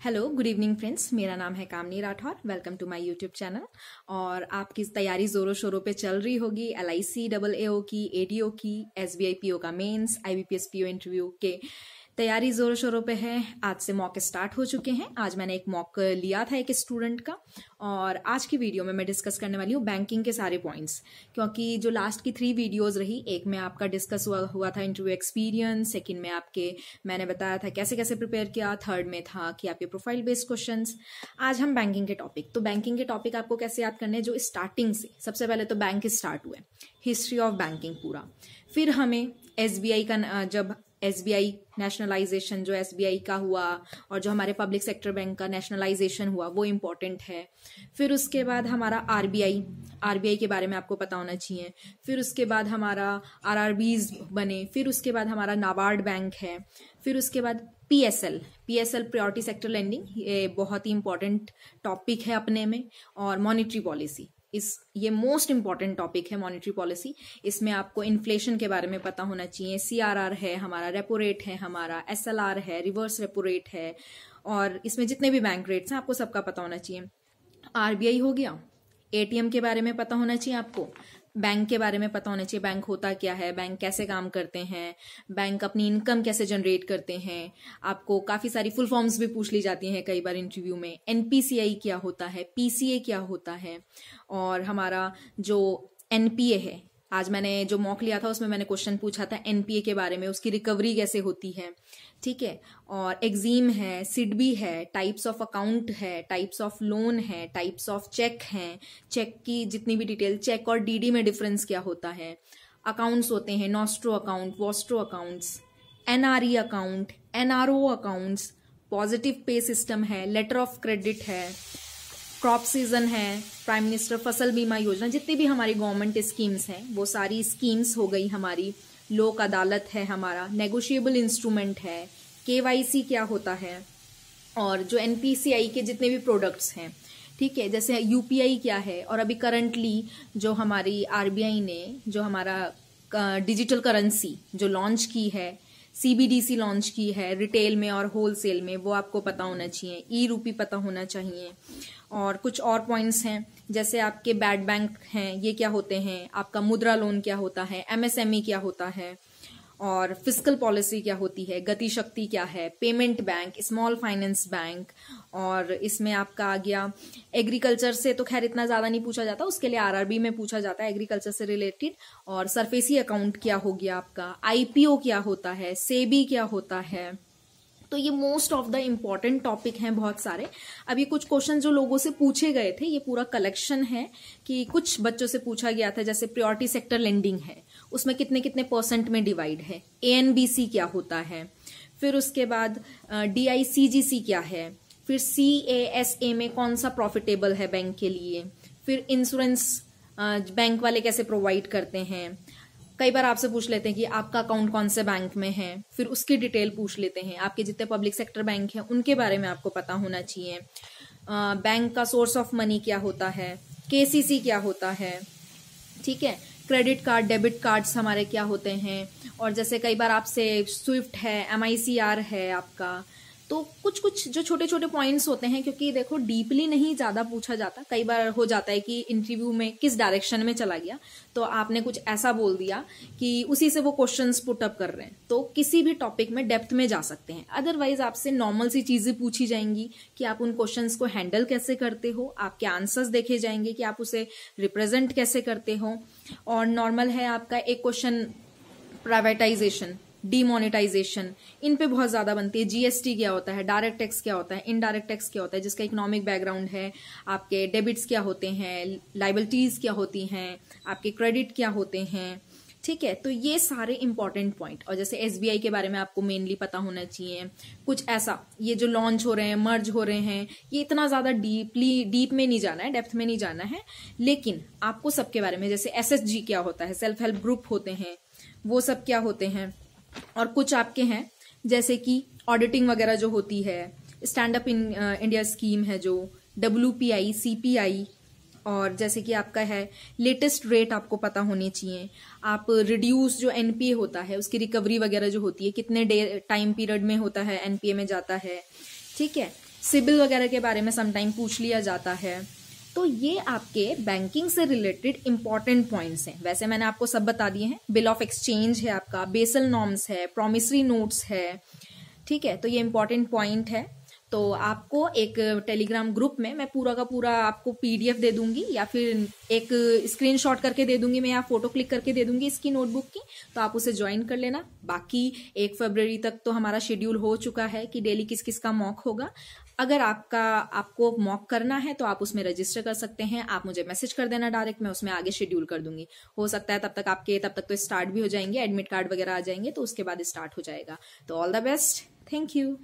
Hello good evening friends, मेरा नाम है Kamni Rathore. Welcome to my YouTube channel. और आपकी तैयारी जोरों शोरों पे चल रही होगी। LIC AAO की, ADO की, SBI PO का मेंस, IBPS PO इंटरव्यू के तैयारी जोरों शोरों पे है। आज से मॉक स्टार्ट हो चुके हैं। आज मैंने एक मॉक लिया था एक स्टूडेंट का, और आज की वीडियो में मैं डिस्कस करने वाली हूँ बैंकिंग के सारे पॉइंट्स। क्योंकि जो लास्ट की 3 वीडियोस रही, एक में आपका डिस्कस हुआ था इंटरव्यू एक्सपीरियंस, सेकंड में मैंने बताया था कैसे कैसे प्रिपेयर किया, थर्ड में था कि आपके प्रोफाइल बेस्ड क्वेश्चंस। आज हम बैंकिंग के टॉपिक, तो बैंकिंग के टॉपिक आपको कैसे याद करने हैं, जो स्टार्टिंग से सबसे पहले तो बैंक स्टार्ट हुए, हिस्ट्री ऑफ बैंकिंग पूरा। फिर हमें SBI का, जब SBI नेशनलाइजेशन जो SBI का हुआ और जो हमारे पब्लिक सेक्टर बैंक का नेशनलाइजेशन हुआ, वो इम्पोर्टेंट है। फिर उसके बाद हमारा RBI के बारे में आपको पता होना चाहिए। फिर उसके बाद हमारा RRBs बने। फिर उसके बाद हमारा नाबार्ड बैंक है। फिर उसके बाद PSL प्रायोरिटी सेक्टर लेंडिंग, ये बहुत ही इंपॉर्टेंट टॉपिक है अपने में। और मॉनेटरी पॉलिसी, ये मोस्ट इंपॉर्टेंट टॉपिक है मॉनेटरी पॉलिसी। इसमें आपको इन्फ्लेशन के बारे में पता होना चाहिए। CRR है हमारा, रेपो रेट है हमारा, SLR है, रिवर्स रेपो रेट है, और इसमें जितने भी बैंक रेट्स हैं आपको सबका पता होना चाहिए। RBI हो गया। ATM के बारे में पता होना चाहिए आपको। बैंक के बारे में पता होना चाहिए, बैंक होता क्या है, बैंक कैसे काम करते हैं, बैंक अपनी इनकम कैसे जनरेट करते हैं। आपको काफी सारी फुल फॉर्म्स भी पूछ ली जाती हैं कई बार इंटरव्यू में। NPCI क्या होता है, PCA क्या होता है, और हमारा जो NPA है, आज मैंने जो मॉक लिया था उसमें मैंने क्वेश्चन पूछा था NPA के बारे में, उसकी रिकवरी कैसे होती है, ठीक है। और एग्जीम है, सिडबी है, टाइप्स ऑफ अकाउंट है, टाइप्स ऑफ लोन है, टाइप्स ऑफ चेक हैं, चेक की जितनी भी डिटेल, चेक और DD में डिफरेंस क्या होता है। अकाउंट्स होते हैं nostro account, Vostro accounts, NRE account, NRO accounts, positive pay system है, लेटर ऑफ क्रेडिट है, क्रॉप सीजन है, प्राइम मिनिस्टर फसल बीमा योजना, जितनी भी हमारी गवर्नमेंट स्कीम्स हैं वो सारी स्कीम्स हो गई हमारी। लोक अदालत है हमारा, नेगोशिएबल इंस्ट्रूमेंट है, KYC क्या होता है, और जो NPCI के जितने भी प्रोडक्ट्स हैं, ठीक है, जैसे UPI क्या है। और अभी करंटली जो हमारी RBI ने जो हमारा डिजिटल करेंसी जो लॉन्च की है, CBDC लॉन्च की है रिटेल में और होलसेल में, वो आपको पता होना चाहिए। E-रूपी पता होना चाहिए। और कुछ और पॉइंट्स हैं, जैसे आपके बैड बैंक हैं, ये क्या होते हैं, आपका मुद्रा लोन क्या होता है, MSME क्या होता है, और फिस्कल पॉलिसी क्या होती है, गति शक्ति क्या है, payment bank, small finance bank. और इसमें आपका आ गया एग्रीकल्चर से, तो खैर इतना ज्यादा नहीं पूछा जाता, उसके लिए RRB में पूछा जाता है एग्रीकल्चर से रिलेटेड। और सरफेसी अकाउंट क्या हो गया आपका, IPO क्या होता है, सेबी क्या होता है। तो ये most of the important topic हैं बहुत सारे। अब ये कुछ क्वेश्चन जो लोगों से पूछे गए थे, ये पूरा कलेक्शन है कि कुछ बच्चों से पूछा गया था। जैसे प्रायोरिटी सेक्टर लेंडिंग है, उसमें कितने कितने % में डिवाइड है, ANBC क्या होता है, फिर उसके बाद DICGC क्या है, फिर CASA में कौन सा प्रॉफिटेबल है बैंक के लिए, फिर इंश्योरेंस बैंक वाले कैसे प्रोवाइड करते हैं। कई बार आपसे पूछ लेते हैं कि आपका अकाउंट कौन से बैंक में है, फिर उसकी डिटेल पूछ लेते हैं। आपके जितने पब्लिक सेक्टर बैंक हैं उनके बारे में आपको पता होना चाहिए। बैंक का सोर्स ऑफ मनी क्या होता है, KCC क्या होता है, ठीक है, क्रेडिट कार्ड, डेबिट कार्ड्स हमारे क्या होते हैं। और जैसे कई बार आपसे स्विफ्ट है, MICR है आपका। तो कुछ कुछ जो छोटे छोटे पॉइंट्स होते हैं, क्योंकि देखो डीपली नहीं ज्यादा पूछा जाता। कई बार हो जाता है कि इंटरव्यू में किस डायरेक्शन में चला गया, तो आपने कुछ ऐसा बोल दिया कि उसी से वो क्वेश्चंस पुट अप कर रहे हैं। तो किसी भी टॉपिक में डेप्थ में जा सकते हैं। अदरवाइज आपसे नॉर्मल सी चीजें पूछी जाएंगी कि आप उन क्वेश्चंस को हैंडल कैसे करते हो, आपके आंसर्स देखे जाएंगे कि आप उसे रिप्रेजेंट कैसे करते हो। और नॉर्मल है आपका एक क्वेश्चन प्राइवेटाइजेशन, डीमोनेटाइजेशन, इन पे बहुत ज्यादा बनती है। GST क्या होता है, डायरेक्ट टैक्स क्या होता है, इनडायरेक्ट टैक्स क्या होता है, जिसका इकोनॉमिक बैकग्राउंड है, आपके डेबिट्स क्या होते हैं, लाइबिलिटीज क्या होती हैं, आपके क्रेडिट क्या होते हैं, ठीक है। तो ये सारे इंपॉर्टेंट पॉइंट। और जैसे SBI के बारे में आपको मेनली पता होना चाहिए। कुछ ऐसा, ये जो लॉन्च हो रहे हैं, मर्ज हो रहे हैं, ये इतना ज्यादा डीप में नहीं जाना है, डेप्थ में नहीं जाना है, लेकिन आपको सबके बारे में, जैसे SSG क्या होता है, सेल्फ हेल्प ग्रुप होते हैं, वो सब क्या होते हैं। और कुछ आपके हैं जैसे कि ऑडिटिंग वगैरह जो होती है, stand up in India scheme है जो, WPI, CPI, और जैसे कि आपका है लेटेस्ट रेट आपको पता होनी चाहिए। आप रिड्यूस जो NPA होता है उसकी रिकवरी वगैरह जो होती है, कितने टाइम पीरियड में होता है, NPA में जाता है, ठीक है। सिबिल वगैरह के बारे में समटाइम पूछ लिया जाता है। तो ये आपके बैंकिंग से रिलेटेड इंपॉर्टेंट पॉइंट्स हैं। वैसे मैंने आपको सब बता दिए हैं। बिल ऑफ एक्सचेंज है आपका, बेसल नॉर्म्स है, प्रोमिसरी नोट्स है, ठीक है। तो ये इंपॉर्टेंट पॉइंट है। तो आपको एक टेलीग्राम ग्रुप में मैं पूरा का पूरा आपको पीडीएफ दे दूंगी, या फिर एक स्क्रीनशॉट करके दे दूंगी मैं, या फोटो क्लिक करके दे दूंगी इसकी नोटबुक की, तो आप उसे ज्वाइन कर लेना। बाकी 1 फरवरी तक तो हमारा शेड्यूल हो चुका है कि डेली किस किस का मॉक होगा। अगर आपको मॉक करना है तो आप उसमें रजिस्टर कर सकते हैं। आप मुझे मैसेज कर देना डायरेक्ट, मैं उसमें आगे शेड्यूल कर दूंगी। हो सकता है तब तक तो स्टार्ट भी हो जाएंगे, एडमिट कार्ड वगैरह आ जाएंगे, तो उसके बाद स्टार्ट हो जाएगा। तो all the best, thank you.